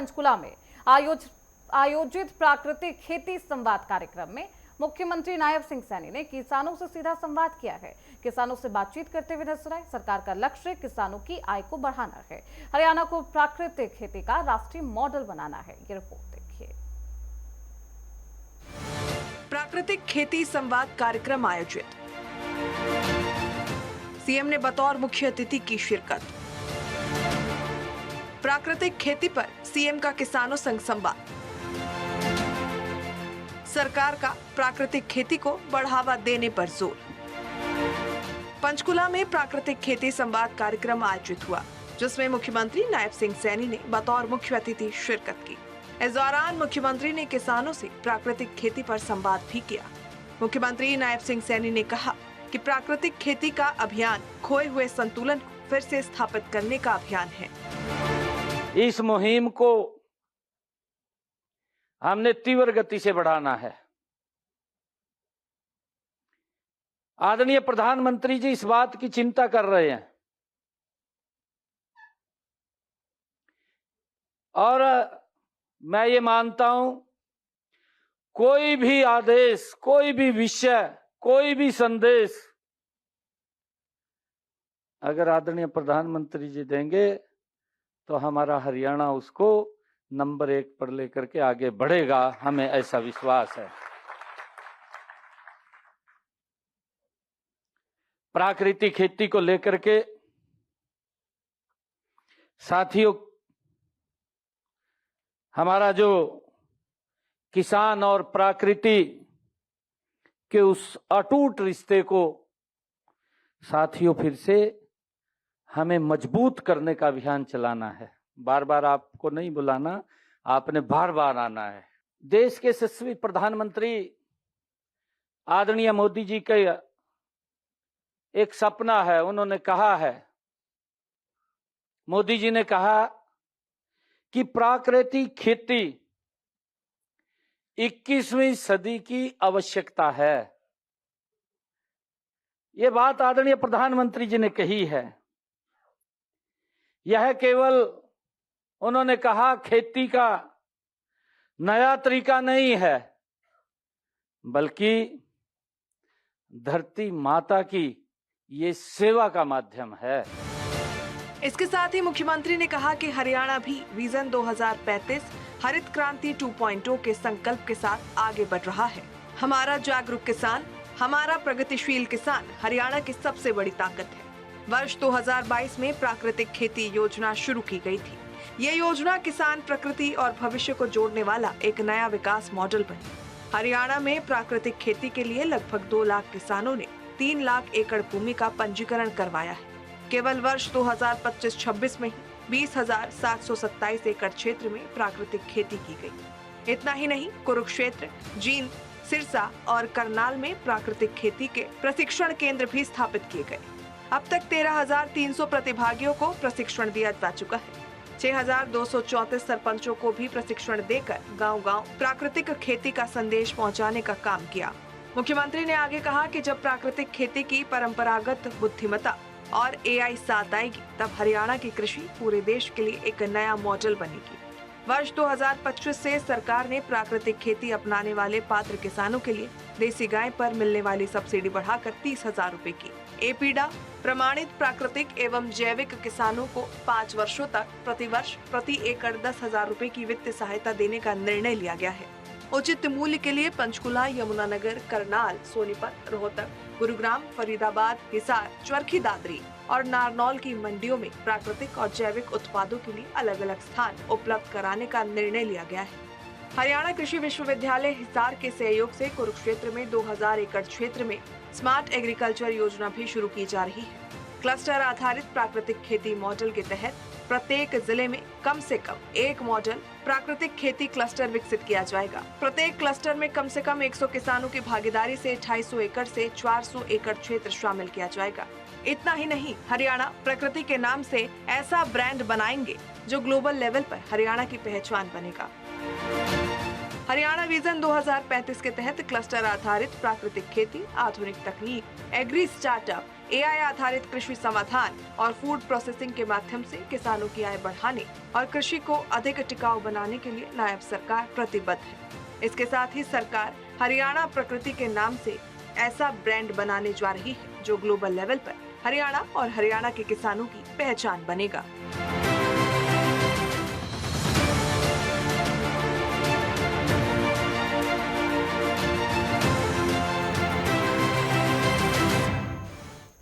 पंचकुला में आयोजित प्राकृतिक खेती संवाद कार्यक्रम में मुख्यमंत्री नायब सिंह सैनी ने किसानों से सीधा संवाद किया है। किसानों से बातचीत करते हुए नजर आए। सरकार का लक्ष्य किसानों की आय को बढ़ाना है। हरियाणा को प्राकृतिक खेती का राष्ट्रीय मॉडल बनाना है। ये रिपोर्ट देखिए। प्राकृतिक खेती संवाद कार्यक्रम आयोजित। सीएम ने बतौर मुख्य अतिथि की शिरकत। प्राकृतिक खेती पर सीएम का किसानों संग संवाद। सरकार का प्राकृतिक खेती को बढ़ावा देने पर जोर। पंचकुला में प्राकृतिक खेती संवाद कार्यक्रम आयोजित हुआ, जिसमें मुख्यमंत्री नायब सिंह सैनी ने बतौर मुख्य अतिथि शिरकत की। इस दौरान मुख्यमंत्री ने किसानों से प्राकृतिक खेती पर संवाद भी किया। मुख्यमंत्री नायब सिंह सैनी ने कहा कि प्राकृतिक खेती का अभियान खोए हुए संतुलन को फिर से स्थापित करने का अभियान है। इस मुहिम को हमने तीव्र गति से बढ़ाना है। आदरणीय प्रधानमंत्री जी इस बात की चिंता कर रहे हैं और मैं ये मानता हूं, कोई भी आदेश, कोई भी विषय, कोई भी संदेश अगर आदरणीय प्रधानमंत्री जी देंगे तो हमारा हरियाणा उसको नंबर 1 पर लेकर के आगे बढ़ेगा। हमें ऐसा विश्वास है। प्राकृतिक खेती को लेकर के साथियों, हमारा जो किसान और प्रकृति के उस अटूट रिश्ते को साथियों फिर से हमें मजबूत करने का अभियान चलाना है। बार बार आपको नहीं बुलाना, आपने बार बार आना है। देश के यशस्वी प्रधानमंत्री आदरणीय मोदी जी का एक सपना है। उन्होंने कहा है, मोदी जी ने कहा कि प्राकृतिक खेती 21वीं सदी की आवश्यकता है। ये बात आदरणीय प्रधानमंत्री जी ने कही है। यह केवल उन्होंने कहा खेती का नया तरीका नहीं है, बल्कि धरती माता की ये सेवा का माध्यम है। इसके साथ ही मुख्यमंत्री ने कहा कि हरियाणा भी विजन 2035 हरित क्रांति 2.0 के संकल्प के साथ आगे बढ़ रहा है। हमारा जागरूक किसान, हमारा प्रगतिशील किसान हरियाणा की सबसे बड़ी ताकत है। वर्ष 2022 में प्राकृतिक खेती योजना शुरू की गई थी। ये योजना किसान, प्रकृति और भविष्य को जोड़ने वाला एक नया विकास मॉडल बनी। हरियाणा में प्राकृतिक खेती के लिए लगभग 2 लाख किसानों ने 3 लाख एकड़ भूमि का पंजीकरण करवाया है। केवल वर्ष 2025-26 में ही 20,727 एकड़ क्षेत्र में प्राकृतिक खेती की गई। इतना ही नहीं, कुरुक्षेत्र, जींद, सिरसा और करनाल में प्राकृतिक खेती के प्रशिक्षण केंद्र भी स्थापित किए गए। अब तक 13,300 प्रतिभागियों को प्रशिक्षण दिया जा चुका है। 6,234 सरपंचों को भी प्रशिक्षण देकर गांव-गांव प्राकृतिक खेती का संदेश पहुंचाने का काम किया। मुख्यमंत्री ने आगे कहा कि जब प्राकृतिक खेती की परंपरागत बुद्धिमत्ता और एआई साथ आएगी, तब हरियाणा की कृषि पूरे देश के लिए एक नया मॉडल बनेगी। वर्ष 2025 से सरकार ने प्राकृतिक खेती अपनाने वाले पात्र किसानों के लिए देसी गाय पर मिलने वाली सब्सिडी बढ़ाकर 30,000 रूपए की। एपीडा प्रमाणित प्राकृतिक एवं जैविक किसानों को 5 वर्षों तक प्रतिवर्ष प्रति एकड़ 10,000 रूपए की वित्तीय सहायता देने का निर्णय लिया गया है। उचित मूल्य के लिए पंचकुला, यमुनानगर, करनाल, सोनीपत, रोहतक, गुरुग्राम, फरीदाबाद, हिसार, चरखी दादरी और नारनौल की मंडियों में प्राकृतिक और जैविक उत्पादों के लिए अलग अलग स्थान उपलब्ध कराने का निर्णय लिया गया है। हरियाणा कृषि विश्वविद्यालय हिसार के सहयोग से कुरुक्षेत्र में 2000 एकड़ क्षेत्र में स्मार्ट एग्रीकल्चर योजना भी शुरू की जा रही है। क्लस्टर आधारित प्राकृतिक खेती मॉडल के तहत प्रत्येक जिले में कम से कम एक मॉडल प्राकृतिक खेती क्लस्टर विकसित किया जाएगा। प्रत्येक क्लस्टर में कम से कम 100 किसानों की भागीदारी से 250 एकड़ से 400 एकड़ क्षेत्र शामिल किया जाएगा। इतना ही नहीं, हरियाणा प्रकृति के नाम से ऐसा ब्रांड बनाएंगे जो ग्लोबल लेवल पर हरियाणा की पहचान बनेगा। हरियाणा विजन 2035 के तहत क्लस्टर आधारित प्राकृतिक खेती, आधुनिक तकनीक, एग्री स्टार्टअप, एआई आधारित कृषि समाधान और फूड प्रोसेसिंग के माध्यम से किसानों की आय बढ़ाने और कृषि को अधिक टिकाऊ बनाने के लिए नायब सरकार प्रतिबद्ध है। इसके साथ ही सरकार हरियाणा प्रकृति के नाम से ऐसा ब्रांड बनाने जा रही है जो ग्लोबल लेवल पर हरियाणा और हरियाणा के किसानों की पहचान बनेगा।